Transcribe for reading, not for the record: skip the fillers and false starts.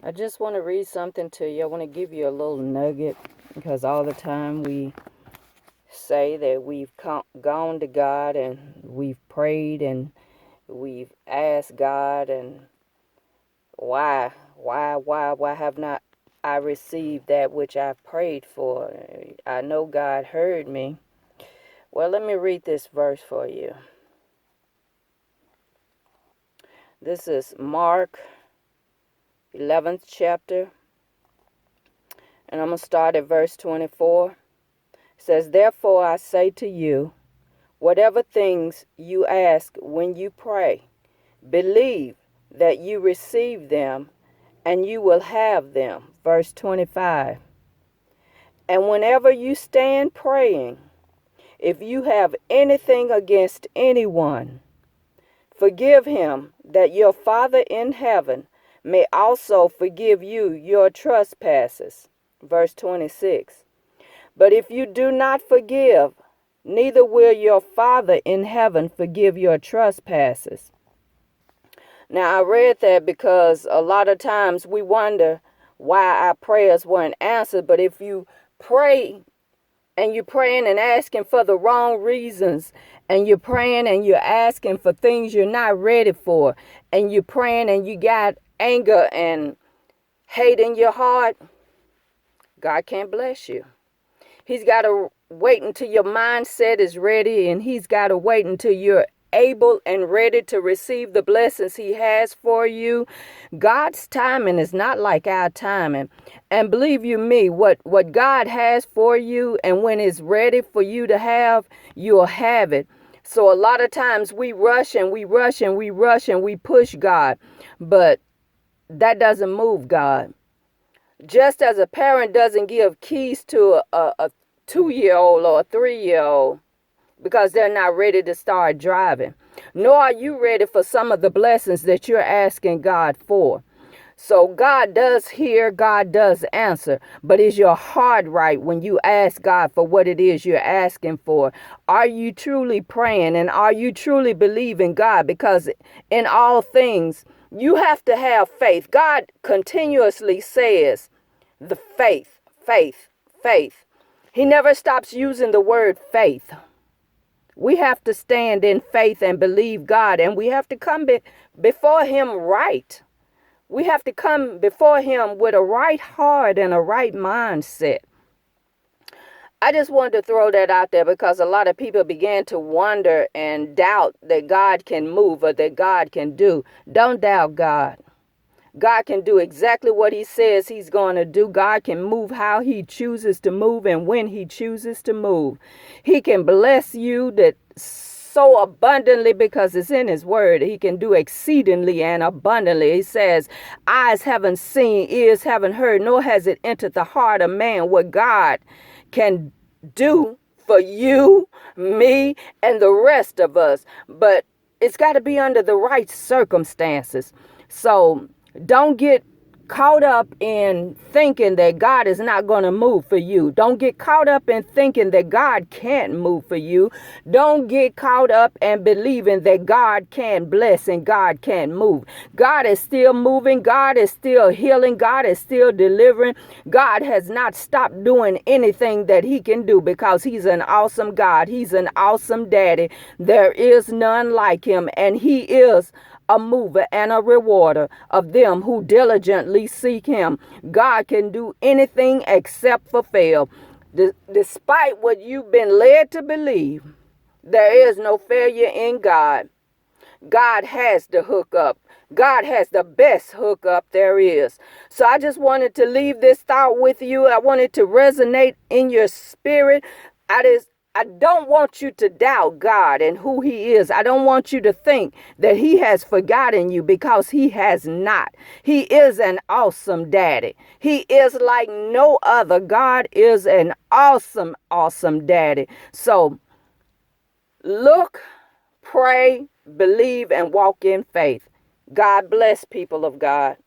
I just want to read something to you. I want to give you a little nugget because all the time we say that we've gone to God and we've prayed and we've asked God, and why have not I received that which I've prayed for? I know God heard me. Well, let me read this verse for you. This is Mark 11th chapter, and I'm going to start at verse 24. It says, "Therefore I say to you, whatever things you ask when you pray, believe that you receive them and you will have them." Verse 25. "And whenever you stand praying, if you have anything against anyone, forgive him, that your Father in heaven may also forgive you your trespasses." Verse 26. "But if you do not forgive, neither will your Father in heaven forgive your trespasses." Now, I read that because a lot of times we wonder why our prayers weren't answered. But if you pray and you're praying and asking for the wrong reasons, and you're praying and you're asking for things you're not ready for, and you're praying and you got anger and hate in your heart, God can't bless you. He's got to wait until your mindset is ready, and he's got to wait until you're able and ready to receive the blessings he has for you. God's timing is not like our timing. And believe you me, what God has for you, and when it's ready for you to have, you'll have it. So a lot of times we rush and we rush and we rush and we push God, but that doesn't move God. Just as a parent doesn't give keys to a 2-year-old or a 3-year-old because they're not ready to start driving, nor are you ready for some of the blessings that you're asking God for. So God does hear, God does answer, but is your heart right when you ask God for what it is you're asking for? Are you truly praying, and are you truly believing God? Because in all things, you have to have faith. God continuously says the faith, faith, faith. He never stops using the word faith. We have to stand in faith and believe God, and we have to come before him right. We have to come before him with a right heart and a right mindset. I just wanted to throw that out there because a lot of people began to wonder and doubt that God can move or that God can do. Don't doubt God. God can do exactly what he says he's going to do. God can move how he chooses to move and when he chooses to move. He can bless you that so abundantly because it's in his word. He can do exceedingly and abundantly. He says, eyes haven't seen, ears haven't heard, nor has it entered the heart of man what God can do for you, me, and the rest of us. But it's got to be under the right circumstances. So don't get caught up in thinking that God is not going to move for you. Don't get caught up in thinking that God can't move for you. Don't get caught up and believing that God can bless and God can move. God is still moving. God is still healing. God is still delivering. God has not stopped doing anything that he can do because he's an awesome God. He's an awesome daddy. There is none like him, and he is a mover and a rewarder of them who diligently seek him. God can do anything except for fail. Despite what you've been led to believe, there is no failure in God. God has the hookup. God has the best hookup there is. So I just wanted to leave this thought with you. I wanted to resonate in your spirit. I don't want you to doubt God and who he is. I don't want you to think that he has forgotten you, because he has not. He is an awesome daddy. He is like no other. God is an awesome, awesome daddy. So look, pray, believe, and walk in faith. God bless, people of God.